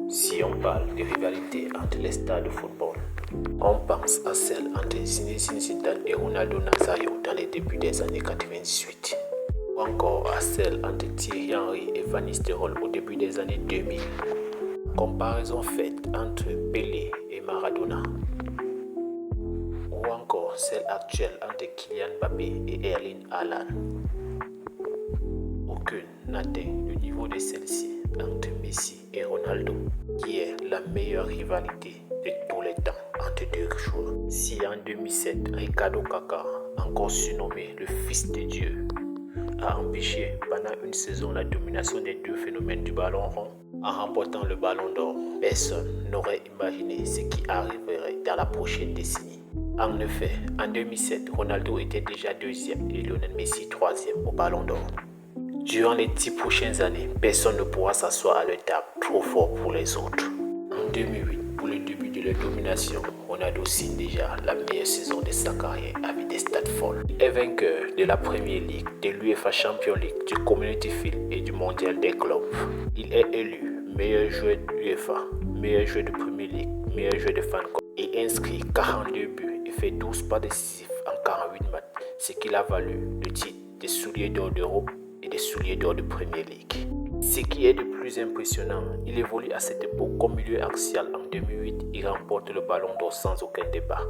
Si on parle de rivalité entre les stars de football, on pense à celle entre Zinedine Zidane et Ronaldo Nazario dans les débuts des années 98, ou encore à celle entre Thierry Henry et Van Nistelrooy au début des années 2000. Comparaison faite entre Pelé et Maradona, ou encore celle actuelle entre Kylian Mbappé et Erling Haaland. Aucune n'atteint le niveau de celle-ci entre Messi et Ronaldo, qui est la meilleure rivalité de tous les temps entre deux joueurs. Si en 2007, Ricardo Kaka, encore surnommé le fils de Dieu, a empêché pendant une saison la domination des deux phénomènes du ballon rond, en remportant le ballon d'or, personne n'aurait imaginé ce qui arriverait dans la prochaine décennie. En effet, en 2007, Ronaldo était déjà deuxième et Lionel Messi troisième au ballon d'or. Durant les 10 prochaines années, personne ne pourra s'asseoir à leur table, trop fort pour les autres. En 2008, pour le début de leur domination, Ronaldo signe déjà la meilleure saison de sa carrière avec des stats folles. Il est vainqueur de la Premier League, de l'UEFA Champions League, du Community Shield et du Mondial des clubs. Il est élu meilleur joueur de l'UEFA, meilleur joueur de Premier League, meilleur joueur de Fan Cup. Il inscrit 42 buts et fait 12 pas décisifs en 48 matchs, ce qui l'a valu le titre de soulier d'or d'Europe et des souliers d'or de Premier League. Ce qui est de plus impressionnant, il évolue à cette époque comme milieu axial. En 2008, il remporte le ballon d'or sans aucun débat.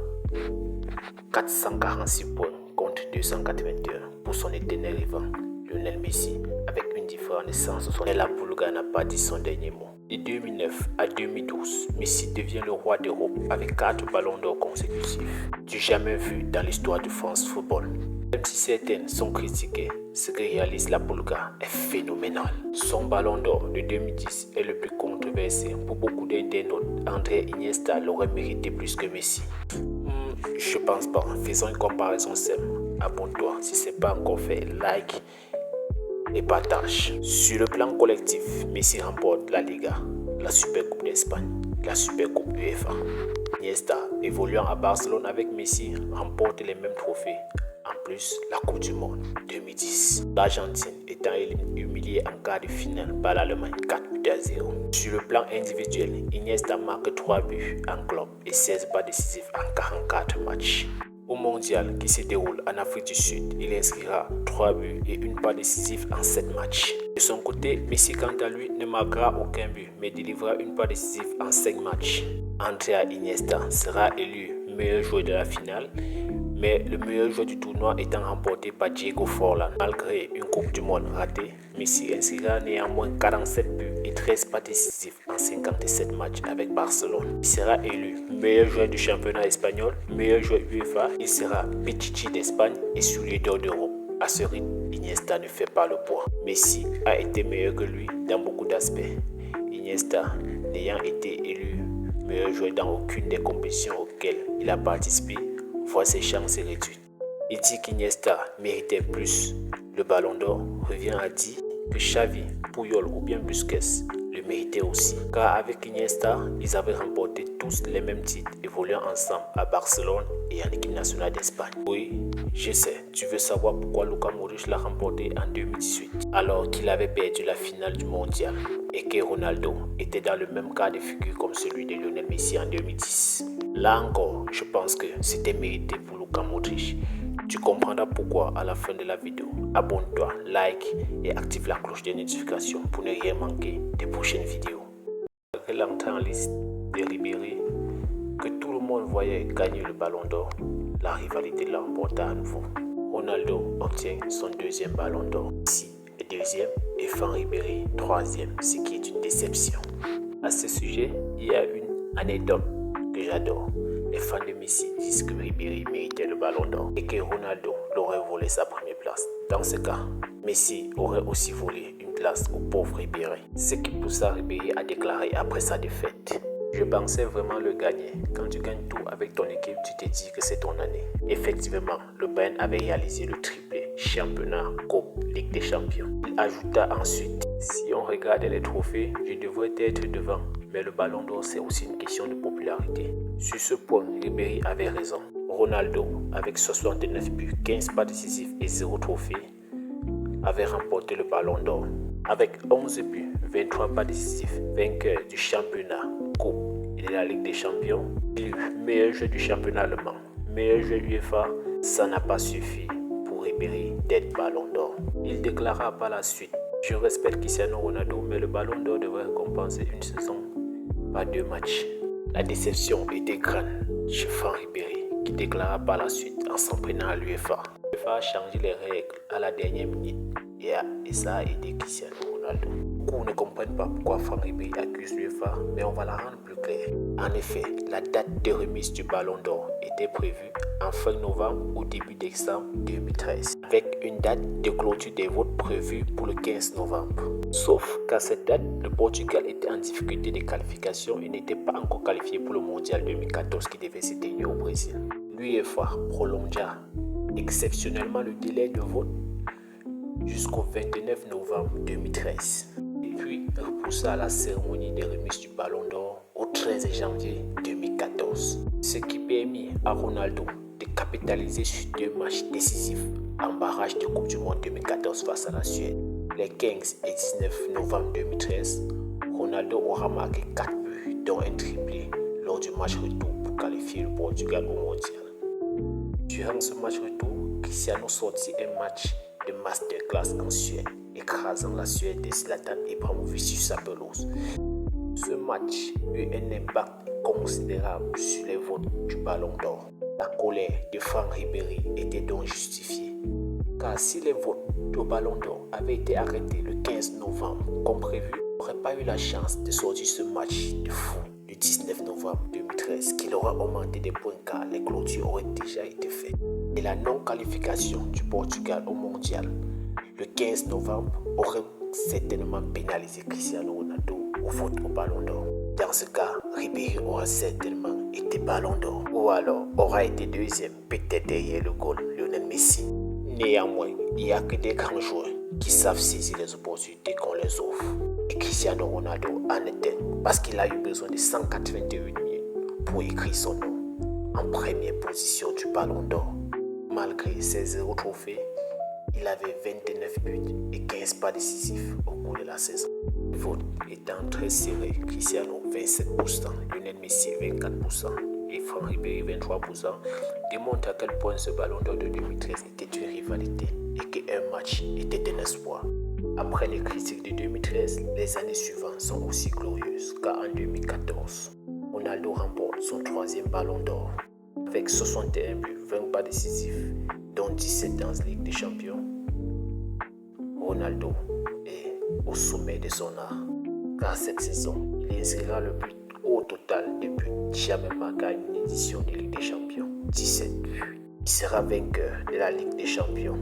446 points contre 281 pour son éternel rival, Lionel Messi, avec une différence de 160. Et la Pulga n'a pas dit son dernier mot. De 2009 à 2012, Messi devient le roi d'Europe avec 4 ballons d'or consécutifs, du jamais vu dans l'histoire du France Football. Même si certaines sont critiquées, ce que réalise la Pulga est phénoménal. Son ballon d'or de 2010 est le plus controversé. Pour beaucoup d'internautes, André Iniesta l'aurait mérité plus que Messi. Je pense pas. Faisons une comparaison simple. Abonne-toi si ce n'est pas encore fait. Like et partage. Sur le plan collectif, Messi remporte la Liga, la Super Coupe d'Espagne, la Super Coupe UEFA. Iniesta, évoluant à Barcelone avec Messi, remporte les mêmes trophées. En plus, la Coupe du Monde 2010. L'Argentine étant humiliée en quart de finale par l'Allemagne 4-0. Sur le plan individuel, Iniesta marque 3 buts en club et 16 pas décisifs en 44 matchs. Au mondial qui se déroule en Afrique du Sud, il inscrira 3 buts et une passe décisive en 7 matchs. De son côté, Messi quant à lui ne marquera aucun but mais délivrera une passe décisive en 5 matchs. Andrea Iniesta sera élu meilleur joueur de la finale, mais le meilleur joueur du tournoi étant remporté par Diego Forlán. Malgré une Coupe du Monde ratée, Messi inscrira néanmoins 47 buts et 13 passes décisives en 57 matchs avec Barcelone. Il sera élu meilleur joueur du championnat espagnol, meilleur joueur UEFA. Il sera Pichichi d'Espagne et soulier d'or d'Europe. À ce rythme, Iniesta ne fait pas le poids. Messi a été meilleur que lui dans beaucoup d'aspects. Iniesta n'ayant été élu meilleur joueur dans aucune des compétitions auxquelles il a participé, voit ses chances réduites. Il dit qu'Iniesta méritait plus. Le ballon d'or revient à dire que Xavi, Puyol ou bien Busquets le méritaient aussi. Car avec Iniesta, ils avaient remporté tous les mêmes titres, évoluant ensemble à Barcelone et en équipe nationale d'Espagne. Oui, je sais, tu veux savoir pourquoi Luka Modric l'a remporté en 2018, alors qu'il avait perdu la finale du mondial et que Ronaldo était dans le même cas de figure comme celui de Lionel Messi en 2010. Là encore, je pense que c'était mérité pour Luka Modric. Tu comprendras pourquoi à la fin de la vidéo. Abonne-toi, like et active la cloche de notification pour ne rien manquer des prochaines vidéos. Malgré l'entrée en liste de Ribéry, que tout le monde voyait gagner le ballon d'or, la rivalité l'emporta à nouveau. Ronaldo obtient son deuxième ballon d'or. Messi est deuxième et Franck Ribéry troisième, ce qui est une déception. À ce sujet, il y a une anecdote que j'adore. Les fans de Messi disent que Ribéry méritait le ballon d'or et que Ronaldo l'aurait volé sa première place. Dans ce cas, Messi aurait aussi volé une place au pauvre Ribéry. Ce qui poussa Ribéry à déclarer après sa défaite: je pensais vraiment le gagner. Quand tu gagnes tout avec ton équipe, tu te dis que c'est ton année. Effectivement, le Bayern avait réalisé le triplé: championnat, coupe, Ligue des champions. Il ajouta ensuite: si on regarde les trophées, je devrais être devant. Mais le ballon d'or, c'est aussi une question de popularité. Sur ce point, Ribéry avait raison. Ronaldo, avec 69 buts, 15 pas décisifs et 0 trophée, avait remporté le Ballon d'Or. Avec 11 buts, 23 pas décisifs, vainqueur du championnat, coupe et de la Ligue des Champions, élu meilleur joueur du championnat allemand, meilleur joueur UEFA, ça n'a pas suffi pour Ribéry d'être Ballon d'Or. Il déclara par la suite: je respecte Cristiano Ronaldo, mais le Ballon d'Or devrait récompenser une saison, pas 2 matchs. La déception était grande chez Franck Ribéry, qui déclara par la suite en s'en prenant à l'UEFA. L'UEFA a changé les règles à la dernière minute et ça a aidé Cristiano Ronaldo. Beaucoup ne comprennent pas pourquoi Franck Ribéry accuse l'UEFA, mais on va la rendre plus claire. En effet, la date de remise du Ballon d'Or était prévue en fin novembre ou début décembre 2013, avec une date de clôture des votes prévue pour le 15 novembre. Sauf qu'à cette date, le Portugal était en difficulté de qualification et n'était pas encore qualifié pour le Mondial 2014 qui devait se tenir au Brésil. L'UEFA prolongea exceptionnellement le délai de vote jusqu'au 29 novembre 2013, et puis repoussa la cérémonie de remise du Ballon d'Or au 13 janvier 2014, ce qui permit à Ronaldo de capitaliser sur 2 matchs décisifs en barrage de Coupe du Monde 2014 face à la Suède. Les 15 et 19 novembre 2013, Ronaldo aura marqué 4 buts, dont un triplé lors du match retour pour qualifier le Portugal au Mondial. Durant ce match retour, Cristiano sortit un match de masterclass en Suède, écrasant la Suède de Zlatan Ibrahimovic sur sa pelouse. Ce match eut un impact considérable sur les votes du Ballon d'Or. La colère de Franck Ribéry était donc justifiée, car si les votes au Ballon d'Or avaient été arrêtés le 15 novembre comme prévu, il n'aurait pas eu la chance de sortir ce match de fou le 19 novembre 2013 qui leur a augmenté des points car les clôtures auraient déjà été faites. Et la non-qualification du Portugal au Mondial le 15 novembre aurait certainement pénalisé Cristiano Ronaldo au vote au Ballon d'Or. Dans ce cas, Ribéry aura certainement été Ballon d'Or, ou alors aura été deuxième, peut-être derrière le goal Lionel Messi. Néanmoins, il n'y a que des grands joueurs qui savent saisir les opportunités qu'on les offre. Et Cristiano Ronaldo en était, parce qu'il a eu besoin de 188 minutes pour écrire son nom en première position du Ballon d'Or. Malgré ses 0 trophées, il avait 29 buts et 15 pas décisifs au cours de la saison. Le vote étant très serré, Cristiano 27%, Lionel Messi 24% et Franck Ribéry 23%, démontre à quel point ce Ballon d'Or de 2013 était une rivalité et qu'un match était un espoir. Après les critiques de 2013, les années suivantes sont aussi glorieuses, car en 2014, Ronaldo remporte son 3e Ballon d'Or avec 61 buts, 20 pas décisifs, dont 17 dans la Ligue des Champions. Ronaldo est au sommet de son art, car cette saison, il inscrira le but au total de buts jamais marqué à une édition de Ligue des Champions, 17 buts. Il sera vainqueur de la Ligue des Champions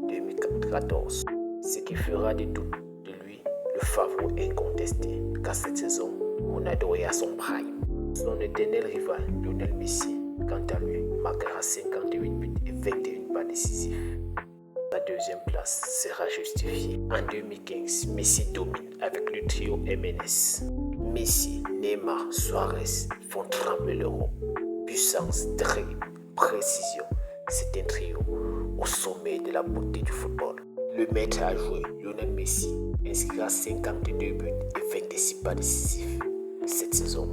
2014, ce qui fera de lui le favori incontesté, car cette saison, Ronaldo est à son prime. Son éternel rival, Lionel Messi, quant à lui, marquera 58 buts et 21 pas décisifs. La 2e place sera justifiée. En 2015, Messi domine avec le trio MNS. Messi, Neymar, Suarez font trembler l'Europe. Puissance, dribble, précision, c'est un trio au sommet de la beauté du football. Le maître à jouer, Lionel Messi, inscrira 52 buts et 26 pas décisifs cette saison.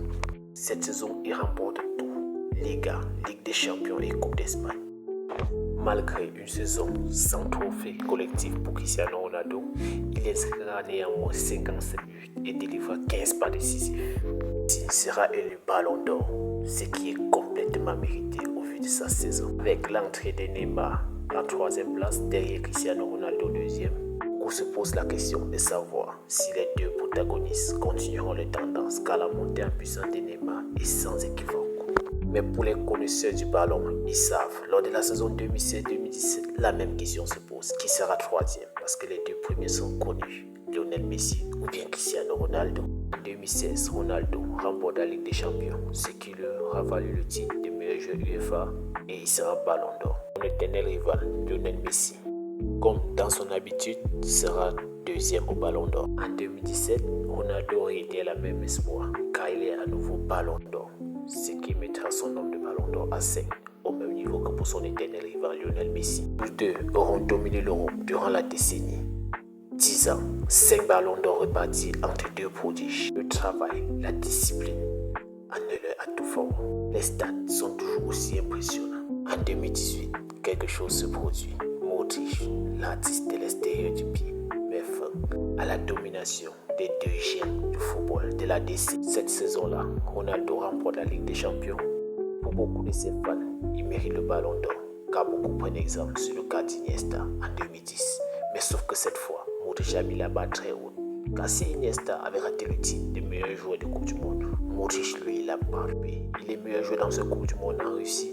Cette saison, il remporte tout, Liga, Ligue des Champions et Coupe d'Espagne. Malgré une saison sans trophée collectif pour Cristiano Ronaldo, il inscrira néanmoins 57 buts et délivra 15 pas décisifs. Il sera élu Ballon d'Or, ce qui est complètement mérité au vu de sa saison. Avec l'entrée de Neymar en 3e place derrière Cristiano Ronaldo 2e, on se pose la question de savoir si les deux protagonistes continueront les tendances, car la montée en puissance de Neymar est sans équivoque. Mais pour les connaisseurs du ballon, ils savent, lors de la saison 2016-2017, la même question se pose. Qui sera 3e? Parce que les 2 premiers sont connus, Lionel Messi ou bien Cristiano Ronaldo. En 2016, Ronaldo remporte la Ligue des Champions, ce qui lui aura valu le titre de meilleur joueur UEFA et il sera Ballon d'Or. Son éternel rival, Lionel Messi, comme dans son habitude, sera 2e au Ballon d'Or. En 2017, Ronaldo réitère la même espoir, car il est à nouveau Ballon d'Or, ce qui mettra son nombre de Ballon d'Or à 5, au même niveau niveau que pour son éternel rival Lionel Messi. Tous deux auront dominé l'Europe durant la décennie. 10 ans, 5 ballons d'or répartis entre deux prodiges. Le travail, la discipline en est leur atout fort. Les stats sont toujours aussi impressionnants. En 2018, quelque chose se produit. Modric, l'artiste de l'extérieur du pied, met fin à la domination des deux géants du football de la décennie. Cette saison-là, Ronaldo remporte la Ligue des Champions. Pour beaucoup de ses fans, il mérite le ballon d'or, car beaucoup prennent exemple sur le cas d'Iniesta en 2010. Mais sauf que cette fois, Modric a mis la barre très haute. Car si Iniesta avait raté le titre de meilleur joueur de Coupe du Monde, Modric, lui, il a parlé. Il est meilleur joueur dans ce Coupe du Monde en Russie.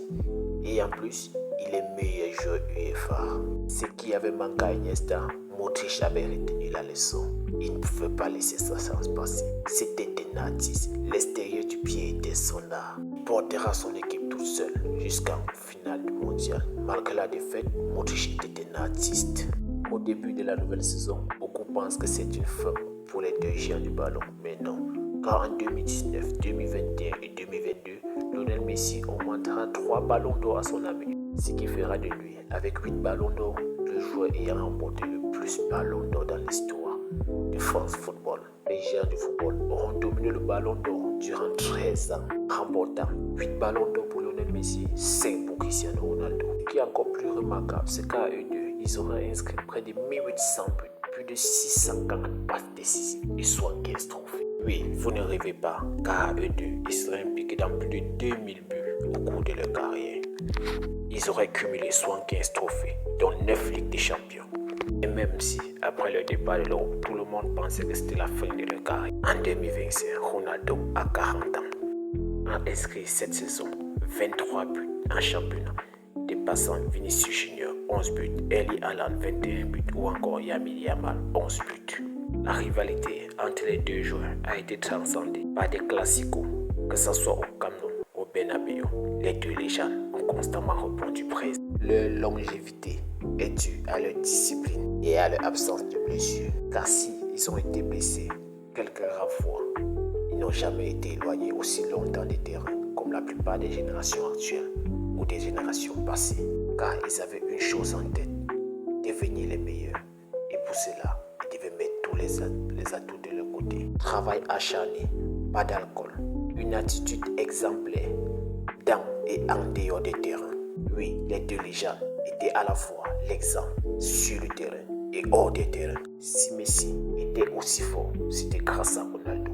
Et en plus, il est meilleur joueur UEFA. Ce qui avait manqué à Iniesta, Modric avait retenu la leçon. Il ne pouvait pas laisser ça sans se passer. C'était un artiste. L'extérieur du pied était son art. Il portera son équipe tout seul jusqu'en finale du mondial. Malgré la défaite, Modric était un artiste. Au début de la nouvelle saison, beaucoup pensent que c'est une fin pour les deux géants du ballon. Mais non, car en 2019, 2021 et 2022, Lionel Messi augmentera 3 ballons d'or à son ami. Ce qui fera de lui, avec 8 ballons d'or, le joueur ayant remporté le plus de ballons d'or dans l'histoire de France Football. Les géants du football auront dominé le ballon d'or durant 13 ans, remportant 8 ballons d'or pour Lionel Messi, 5 pour Cristiano Ronaldo. Ce qui est encore plus remarquable, c'est qu'à eux deux, ils auraient inscrit près de 1800 buts, plus de 640 passes décisives et 75 trophées. Oui, vous ne rêvez pas, car à eux deux, ils seraient impliqués dans plus de 2000 buts au cours de leur carrière. Ils auraient cumulé 75 trophées, dont 9 Ligues des Champions. Et même si, après leur départ de l'Europe, tout le monde pensait que c'était la fin de leur carrière, en 2025, Ronaldo a 40 ans, a inscrit cette saison 23 buts en championnat, dépassant Vinicius Junior 11 buts, Erling Haaland 21 buts ou encore Lamine Yamal 11 buts. La rivalité entre les deux joueurs a été transcendée par des classicos, que ce soit au Camp Nou ou au Bernabéu. Les deux légendes ont constamment répondu présent. Leur longévité est due à leur discipline et à leur absence de blessures. Car si ils ont été blessés quelques rares fois, ils n'ont jamais été éloignés aussi longtemps des terrains comme la plupart des générations actuelles ou des générations passées. Car ils avaient une chose en tête, devenir les meilleurs. Et pour cela, ils devaient mettre tous les atouts de leur côté. Travail acharné, pas d'alcool, une attitude exemplaire dans et en dehors des terrains. Oui, les deux légendes étaient à la fois l'exemple sur le terrain et hors des terrains. Si Messi était aussi fort, c'était grâce à Ronaldo.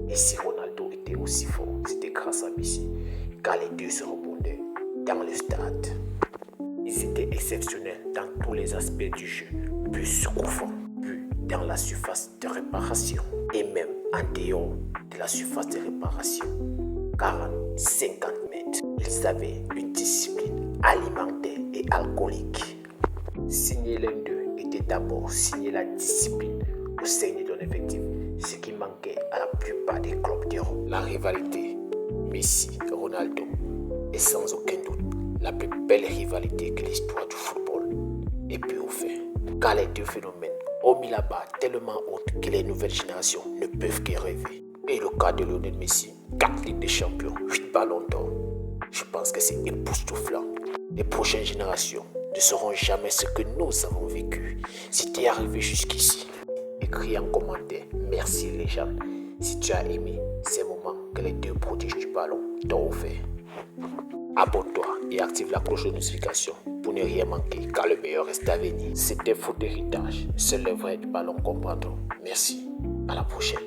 Et si Ronaldo était aussi fort, c'était grâce à Messi. Car les deux se répondaient dans le stade. Ils étaient exceptionnels dans tous les aspects du jeu, plus sur coup franc, plus dans la surface de réparation et même en dehors de la surface de réparation. 40-50 mètres. Ils avaient une discipline alimentaire et alcoolique. Signer l'un d'eux était d'abord signer la discipline au sein de ton effectif, ce qui manquait à la plupart des clubs d'Europe. La rivalité Messi-Ronaldo est sans aucun doute la plus belle rivalité que l'histoire du football ait pu offrir. Car les deux phénomènes ont mis la barre tellement haute que les nouvelles générations ne peuvent que rêver. Et le cas de Lionel Messi, 4 Ligues des Champions, 8 ballons d'or. Je pense que c'est époustouflant. Les prochaines générations ne sauront jamais ce que nous avons vécu. Si tu es arrivé jusqu'ici, écris en commentaire merci les gens si tu as aimé ces moments que les deux prodiges du ballon t'ont offert. Abonne-toi et active la cloche de notification pour ne rien manquer car le meilleur reste à venir. C'était Foot Héritage, seul les vrais du ballon comprendront. Merci, à la prochaine.